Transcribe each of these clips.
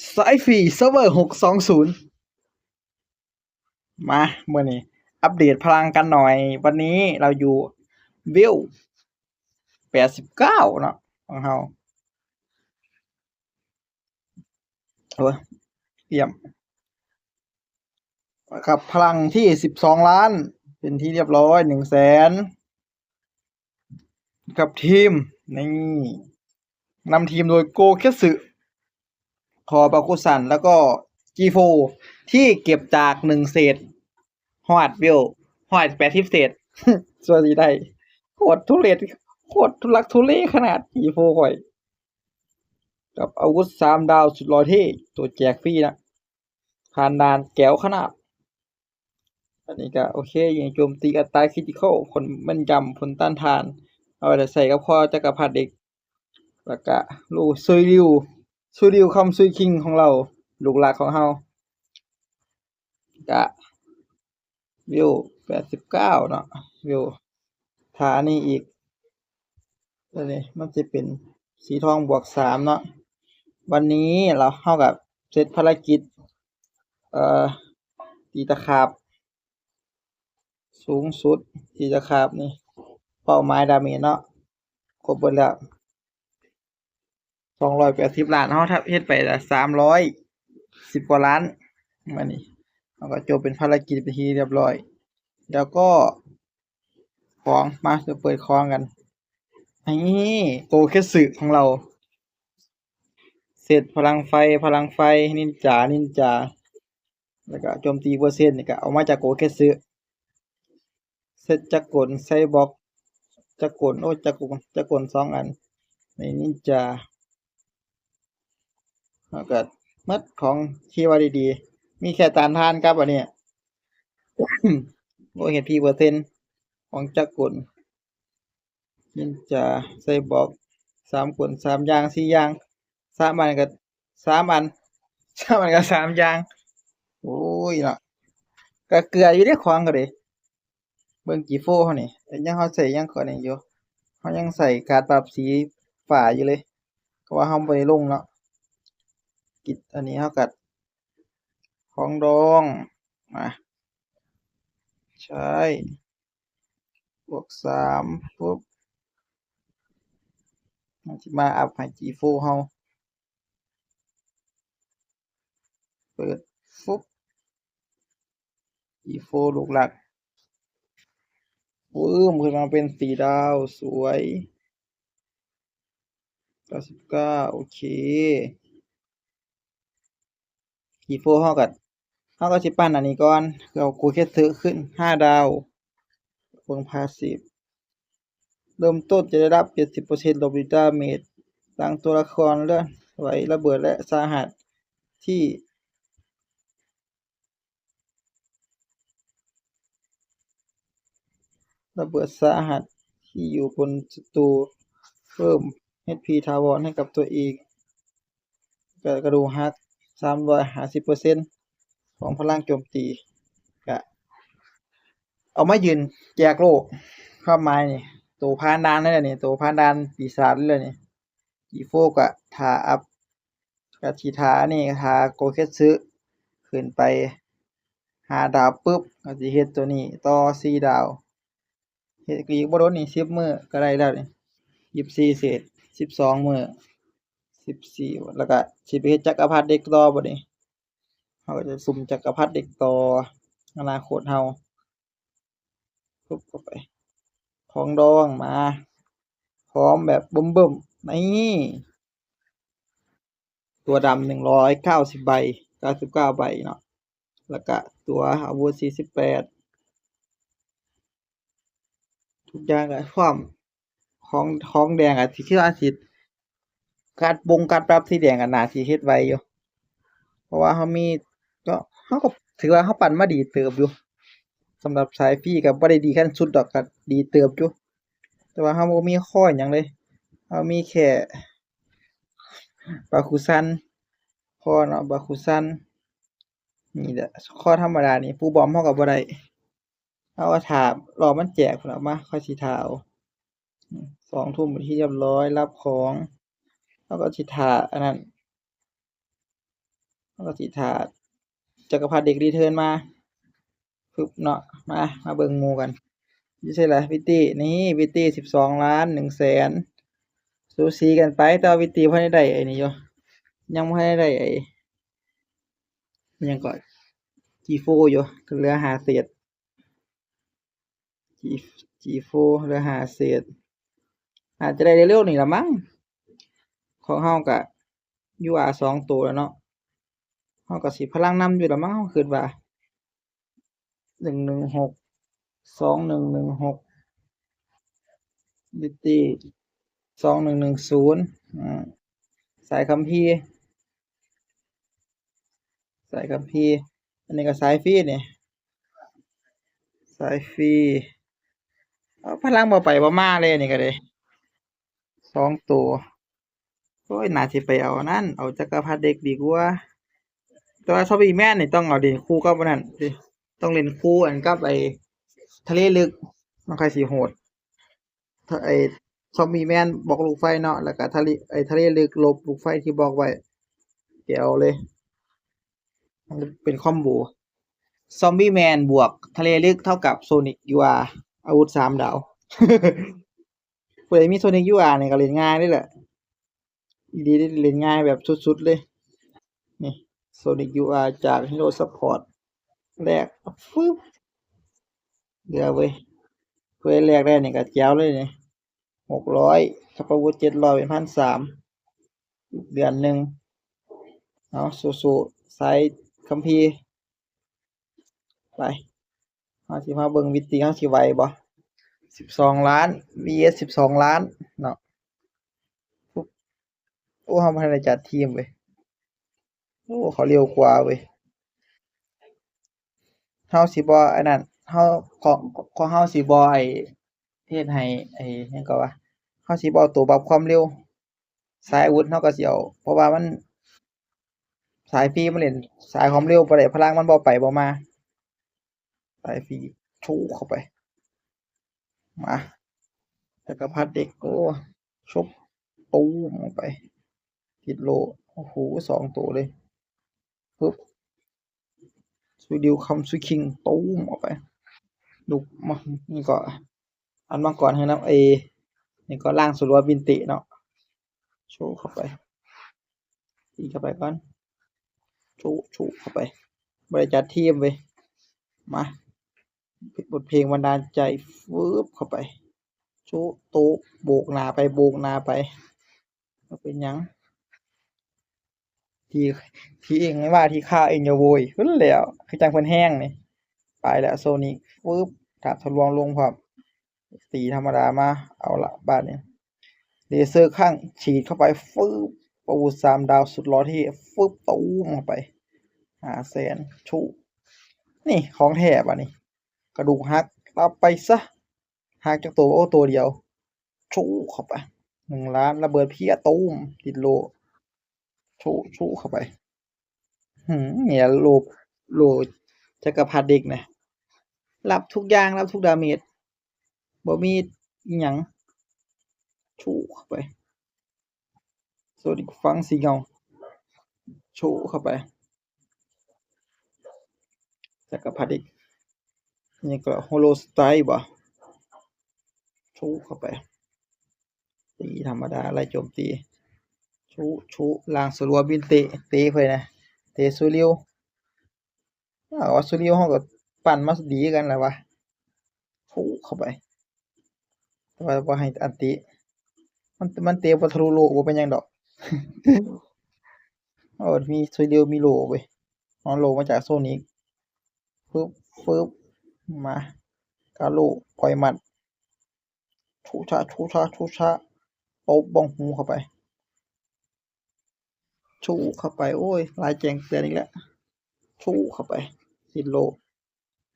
สายฟรีเซิร์ฟเวอร์620มาเมื่อนี้อัปเดตพลังกันหน่อย วันนี้เราอยู่วิว89เนาะของเราโอ้ยเยี่ยมกับพลังที่12 ล้าน เป็นที่เรียบร้อย100,000กับทีมนี่นำทีมโดยโกเคสึคอบากุสันแล้วก็จีโฟที่เก็บจาก1 เศษฮอดวิวฮอด80 เศษ ส่วนสีได้โคตรทุเรศโคตรทุลักทุเลขนาดจีโฟข่อย กับอาวุธ3 ดาวสุดหล่อเท่ตัวแจกฟรีนะผ่านด่านแก้วขนาด อันนี้ก็โอเคยิงโจมตีอัตราคริติคอลผลแม่นยำผลต้านทาน เอาไปใส่กับพ่อจักรพรรดิเด็กแล้วก็ลูกซุยริวคำซุยคิงของเราลูกหลักของเราก็วิว89เนาะวิวฐานนี่อีกตัวนี้มันจะเป็นสีทอง+3เนาะวันนี้เราเข้ากับเซตภารกิจตีตะขาบสูงสุดตีตะขาบนี่เป้าหมายดาเมจเนาะครบเบิดแล้ว280 ล้านเฮาถ้าเฮ็ดไปละ310 กว่าล้านมานี่เราก็จบเป็นภารกิจไปนที่เรียบร้อย แล้วก็ของมาจะเปิดของกันนี่โกเคสึของเรา เสร็จพลังไฟนินจาแล้วก็โจมตี%นี่ก็เอามาจากโกเคสึเซตจักรกลไซบอร์กจักรกลโอ้จักรกล2 อันในนินจาแล้วก็หมดของที่ว่าดีๆมีแค่ต้านทานครับอันนี้ โอ้เห็น%ของจักรกลนินจาไซบอร์ก3 คน3 อย่าง4 อย่าง3 อันก็3 อัน3 อันก็3 อย่างโอ้ยเนาะก็เกลืออยู่ในของก็เด้เบิ่งกี่โฟเฮานี่แต่ยังเฮาใส่ยังก่อนนี่อยู่เฮายังใส่การ์ดปรับสีฟ้าอยู่เลยเพราะว่าเฮาบ่ได้ลงเนาะกิจอันนี้เฮาก็ของดองมาใช้+3ปุ๊บมันสิมาอัพให้ G4 เฮาเปิดฟุบ G4 ลูกหลักขึ้นมาเป็น4 ดาวสวย99โอเค G4 เฮาก็สิปั้นอันนี้ก่อนเอากูแค่ซื้อขึ้น5 ดาวเบิ่งพาสซีฟเริ่มต้นจะได้รับ 70% ลบดาเมจตั้งตัวละครเลื่อนไหวระเบิดและสาหัสที่ระเบิดสาหัสที่อยู่บนศัตรูเพิ่ม HP ถาวรให้กับตัวเองกระดูกหัก 350% ของพลังโจมตีก็เอามายืนแจกโลกความหมายนี่ตัวผ่านด่านเลยล่ะนี่ตัวผ่านด่านปีศาจเลยนี่G4 ก็ท่าอัพก็สิท่านี่ท่าโกเค็ตสึขึ้นไป5 ดาวปึ๊บก็สิเฮ็ดตัวนี้ต่อ4 ดาวเฮ็ดอีกบ่โดนนี่10 มื้อก็ได้แล้วนี่24 เศษ12 มื้อ14แล้วก็สิไปเฮ็ดจักรพรรดิเด็กต่อบัดนี้เฮาก็จะสุ่มจักรพรรดิเด็กต่ออนาคตเฮาปึ๊บเข้าไปของดองมาพร้อมแบบเบิ่มๆนี่ตัวดำ190 ใบ99 ใบเนาะแล้วก็ตัวอาวุธ48ทุกอย่างก็พร้อมของแดงอะที่คิดว่าสิการปรับสีแดงก็น่าสิเฮ็ดไวอยู่เพราะว่าเฮามีก็เฮาก็ถือว่าเฮาปั้นมาดีเติบอยู่สำหรับสายฟรีก็บ่ได้ดีขั้นสุดดอกก็ดีเติบอยู่แต่ว่าเฮาบ่มีข้อหยังเลยเฮามีแค่บาคุซันข้อเนาะบาคุซันนี่แหละข้อธรรมดานี่ฟูลบอมเฮาก็บ่ได้เฮาก็ท่ารอมันแจกพุ่นล่ะมาค่อยสิท่าเอา2 ทุ่มเป็นที่เรียบร้อยรับของเฮาก็สิท่าอันนั้น ก็สิท่าจักรพรรดิเด็กรีเทิร์นมาปึ๊บเนาะมาเบิ่งหมู่กันอยู่ไสล่ะวิตตี้นี่วิตตี้12,000,000 100,000สูสีกันไปแต่ว่าวิตตี้บ่ทันได้ไอ้นี่อยู่ยังบ่ทันได้ไอ้อิหยังก็ G4 อยู่ก็เหลือ5เศษ G G4 เหลือ5เศษอาจจะได้เร็วๆนี่ล่ะมั้งของเฮาก็ UR 2ตัวแล้วเนาะเฮาก็สิพลังนำอยู่แล้วมั้งเฮาคิดว่า116 2116บิตตี้2110สายคัมภีร์อันนี้ก็สายฟรีนี่สายฟรีพลังบ่ไปบ่มาเลยอันนี้ก็ได้2ตัวโอ้ยน่าสิไปเอาอันนั้นเอาจักรพรรดิเด็กดีกว่าแต่ว่า Zombie Man นี่ต้องเอาเล่นคู่กับอันนั้นสิต้องเล่นคู่อันกับไอ้ทะเลลึกมันค่อยสิโหดถ้าไอ้ Zombie Man บล็อกลูกไฟเนาะแล้วก็ทะเลลึกหลบลูกไฟที่บล็อกไว้แจ๋วเลยมันเป็นคอมโบ Zombie Man บวกทะเลลึกเท่ากับ Sonic UR อาวุธ3ดาว ผู้ใดมี Sonic UR นี่ก็เล่นง่ายเลยแหละอีหลีเล่นง่ายแบบสุดๆเลยนี่ Sonic UR จาก Hero Support แลกฟึบเดี๋ยวเว้ยเพื่อแลกได้นี่ก็แจ๋วเลยนี่600กับอาวุธ700เป็น 1,300 เดือนหนึงเอาสู้ๆสายคัมภีร์ไปเฮาสิมาเบิ่งวิธีเฮาสิไหวบ่12,000,000 vs 12,000,000เนาะโอ้เฮาบ่ทันได้จัดทีมเว้ยโอ้เขาเร็วกว่าเว้ยเฮาสิบ่อันนั้นเฮาของเฮาสิบ่ไอ้เฮ็ดให้ไอ้หยังก็ว่าเฮาสิบ่เอาตัวปรับความเร็วสายอาวุธเฮาก็สิเอาเพราะว่ามันสายฟรีมันเล่นสายความเร็วบ่ได้พลังมันบ่ไปบ่มาสายฟรีชูเข้าไปมาจักรพรรดิเด็กโอ้ชุบตูมลงไปติดโลโอ้โฮ2ตัวเลยปึ๊บสวิดิลคัมสวิคิงตูมออกไปลูกมานี่ก็อันมังกรให้น้ำนี่ก็ล่างสุดว่าบินติเนาะโชว์เข้าไปตีเข้าไปก่อนชูเข้าไปบริจัดทีมเว้ยมาบทเพลงบันดาลใจฟืบเข้าไปชูโตโบกหนาไปเป็นหยังที่ที่เองไม่ว่าที่ข้าเองอย่าโวยเพิ่นแหล้วคือจังเพิ่นแห้งนี่ไปแล้วโซนิกฟืบดาบทะลวงลงพร้อมตีธรรมดามาเอาละบาดนี้เลเซอร์ข้างฉีดเข้าไปฟืบอาวุธ3ดาวสุดหล่อเท่ฟืบตูมเข้าไป500,000ชูนี่ของแท้บัดนี้กระดูกหักรับไปซะหักจากตัวโอ้ตัวเดียวชูเข้าไป1,000,000ระเบิดเพี้ยตูมติดโลชูเข้าไปเนี่ยโลจักรพรรดิเด็กนะรับทุกอย่างรับทุกดาเมจบ่มีอิหยังชูเข้าไปโซนิกฟังสีเงาชูเข้าไปจักรพรรดิเด็กนี่ก็โฮโลสไตล์บ่ชูเข้าไปตีธรรมดาไล่โจมตีชูล่างสลัวบินเตะเพิ่นนะเตะสุริวว่าสุริวเฮาก็ปั้นมาดีกันแล้ววะชูเข้าไปแต่ว่าบ่ให้อันติมันเตะบ่ทะลุโลบ่เป็นหยังดอกมีสุริวมีโลเว้ยเอาโลมาจากโซนิกฟึบมากาโลปล่อยหมัดชูชะตบบ้องหูเข้าไปชูเข้าไปโอ้ยลายแจ้งเตือนอีกแล้วชูเข้าไปติดโล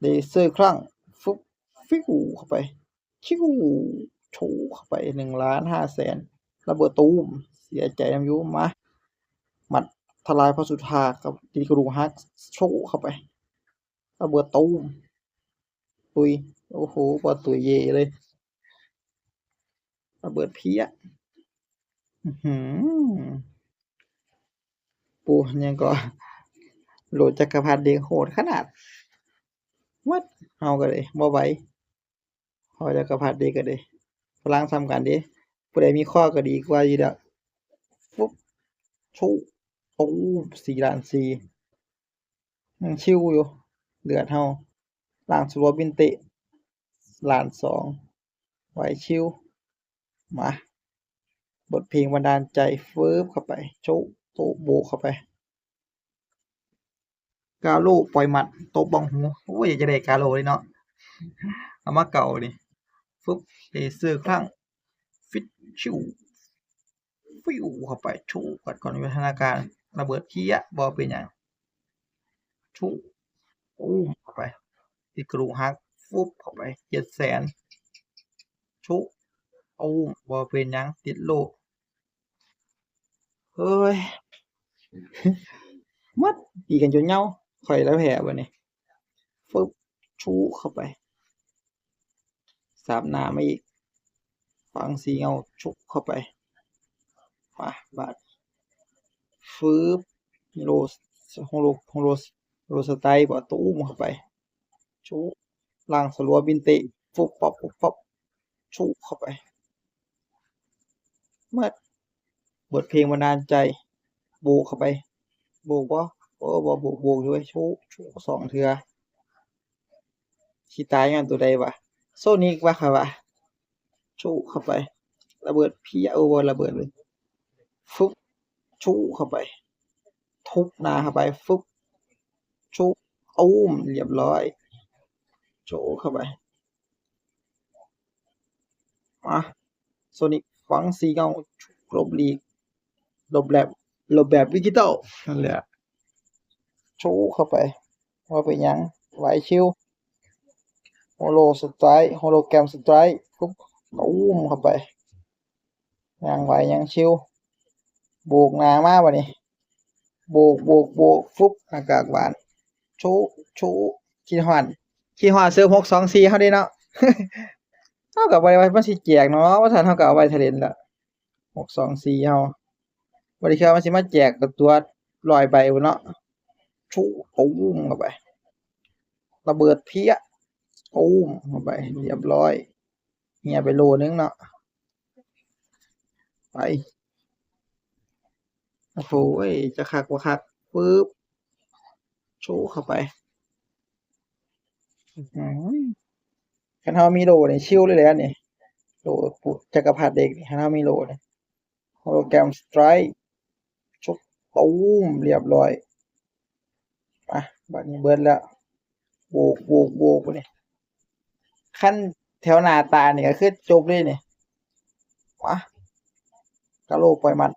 เลเซอร์คลั่งฟึบฟิวเข้าไปชิวชูเข้าไป1,500,000ระเบิดตูมเสียใจนำอยู่มาหมัดทลายพระสุธากับตีกระดูกหักชูเข้าไประเบิดตูมตุยโอ้โหบ่ตุยเยเลยระเบิดเพี้ยอื้อหือปูยังก็ โหลดจักรพรรดิเด็กโหดขนาดวัดเฮาก็เลยบ่ไหวเฮาจักรพรรดิเด็กก็เลยพลังซ้ำกันเด้ผู้ใดมีข้อก็ดีกว่าอยู่ดอกปุ๊บชูโอ้4,400,000ยังชิวอยู่เลือดเฮาล่างสุรบินเตะ1,200,000ไหวชิวมาบทเพลงบันดาลใจฟืบเข้าไปโชะโตะโบกเข้าไปกาโลปล่อยหมัดตบบ้องหูโอ้ยอยากจะได้กาโลเลยเนาะเอามาเก่าดิฟึบเลเซอร์คลั่งฟิตชิวฟิวเข้าไปชูก่อนวิวัฒนาการระเบิดขี้ยะบอเป็นอย่างชูโอ้เข้าไปติดกระดูกหักฟุบเข้าไป700,000ชูโอ้บอเป็นอย่างติดโลเฮ้ยมัดตีกันจนเหงาข่อยแล้วแผลบ่นี่ฟึบชูเข้าไปสาบหน้ามาอีกฟังสีเงาชุบเข้าไปมาบาดฟืบโรสโรสไตล์บ่ตู้มเข้าไปชุบล่างสลัวบินเตะฟุบปับฟุบปับชุบเข้าไปเมื่อบทเพลงบันดาลใจโบกเข้าไปโบกบ่โอ้บ่โบกอยู่เว้ยชุบ2เทื่อสิตายงานตัวใดวะโซนิกวะครับวะชุบเข้าไประเบิดพีโอบ่ระเบิดเลยฟึบชุบเข้าไปทุบหน้าเข้าไปฟึบชุบตุ้มเรียบร้อยโชเข้าไปมาโซนิกฝังสีเงาลบลีกลบแบบดิจิตอลนั่นแหละโชเข้าไปว่าเป็นยังไหวชิวโฮโลสไตร์โฮโลแกรมสไตร์ปุ๊บตุ้มเข้าไปยังไหวยังชิวโบกหน้ามาบ่นี่โบกฟุบอากาศหวานโชคิดฮอดเซิร์ฟ624เฮาเด้เนาะ เฮาก็บ่ได้ว่ามันสิแจกเนาะว่าซั่นเฮาก็เอาไว้ท่าเล่นล่ะ624เฮาบ่ได้คิดว่ามันสิมาแจกกับตัว100ใบพู้นเนาะชูตุ้มเข้าไประเบิดเพี้ยตุ้มเข้าไปเรียบร้อยเหี่ยไปโลนึงเนาะไปโอ้โหจะคักบ่คักปึ๊บชูเข้าไปอื้อฮือคันเฮามีโล่นี่ชิลเลยแหละนี่โล่ปุ๊จักรพรรดิเด็กนี่คันเฮามีโล่นี่โฮโลแกรมสไตร์ชุบตุ้มเรียบร้อยมาบัดนี้เบิดแล้วโบกบัดนี้คันแถวหน้าตานี่ก็คือจบเลยนี่มากะโหลกปล่อยหมัด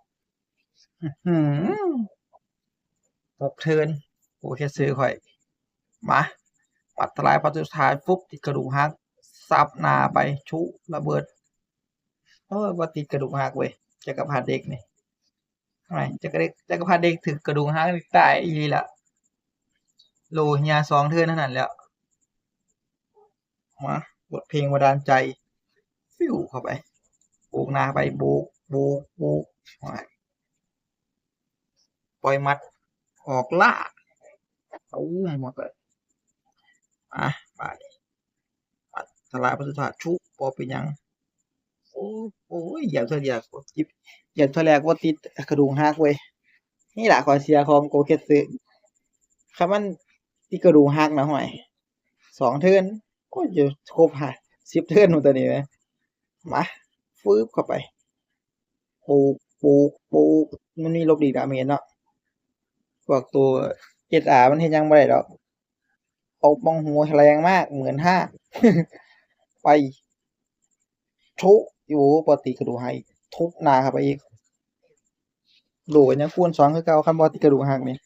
อื้อฮือจบเทิร์นโอ้แค่ซื้อข่อยมาปัดทลายปัดสุดท้ายฟุบติดกระดูกหักซับหน้าไปชุระเบิดโอ้ยบ่ติดกระดูกหักเว้ยจักรพรรดิเด็กนี่ทำไมจักรพรรดิเด็กถึกกระดูกหักนี่ตายอีหลีล่ะโลเหี่ย2เทื่อเท่านั้นแหล้วมาบทเพลงบันดาลใจฟิวเข้าไปโบกหน้าไปโบกปล่อยหมัดออกล่าตุ้มหมดเลยอ่ะบาดนี้ปัดทลายปัดสุดท้ายชุบ่เป็นหยังโอ้ยเหยียบเทื่อเดียวกดจิบเหยียบเทื่อแรกบ่ติดกระดูกหักเว้ยนี่ล่ะข้อเสียของโกเก็ตสึคันมันติดกระดูกหักนะห้วย2เทิร์นโอ้ยจะครบ10เทิร์นพุ่นตัวนี้แหมมาฟืบเข้าไปโปกมันมีลบหลีกดาเมจเนาะพวกตัว SR มันเฮ็ดหยังบ่ได้ดอกตบบ้องหูแรงมาก15,000ไปโชะอยู่บ่ติดกระดูกหักอีกทุบหน้าเข้าไปอีกโดก็ยังคูณ2คือเก่าคันบ่ติดกระดูกหักนี่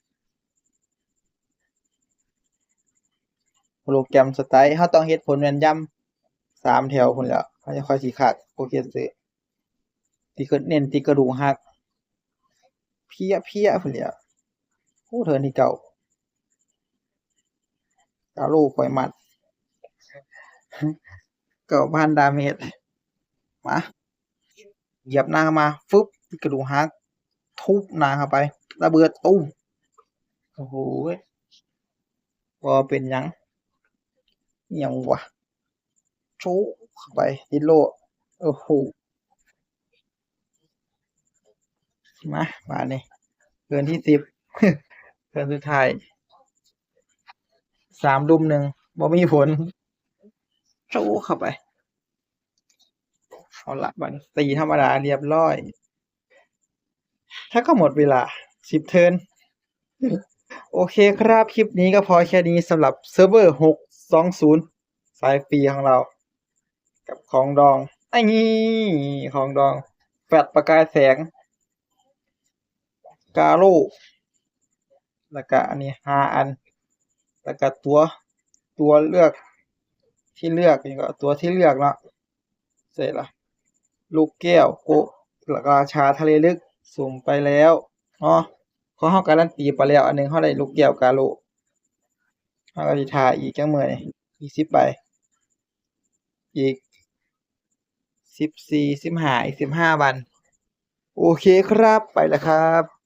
โฮโลแกรมสไตล์เฮาต้องเฮ็ดผลแม่นยำ3แถวพู้นแหล้วเขาจะค่อยสิคักโอเคสึที่เน้นที่กระดูกหักเพี้ยพู้นแหล้วโอ้เทิร์นที่เก้ากาโลปล่อยหมัด9,000ดาเมจมาเหยียบหน้ามาฟึบที่กระดูกหักทุบหน้าเข้าไประเบิดตุ้มโอ้โห บ่เป็นหยังอิหยังวะโชะเข้าไปติดโลโอ้โฮมาบาดนี้เทิร์นที่10 เทิร์นสุดท้าย3รุม1บ่มีผลโชะเข้าไปเอาล่ะบัดนี้ตีธรรมดาเรียบร้อยถ้าก็หมดเวลา10เทิร์นโอเคครับคลิปนี้ก็พอแค่นี้สำหรับเซิร์ฟเวอร์620สายฟรีของเรากับของดองไอ้งี้ของดองแฟลชประกายแสงกาโร่แล้วก็อันนี้5อันแล้วก็ตัวเลือกที่เลือกนี่ก็ตัวที่เลือกเนาะใช่ล่ะลูกแก้วโกะแล้วก็ราชาทะเลลึกสุ่มไปแล้วเนาะของเฮาการันตีไปแล้วอันหนึงเฮาได้ลูกแก้วกาโร่เฮาก็สิท่าอีกจักมื้อนี่อีก10ใบอีก14 15อีก15วันโอเคครับไปแล้วครับ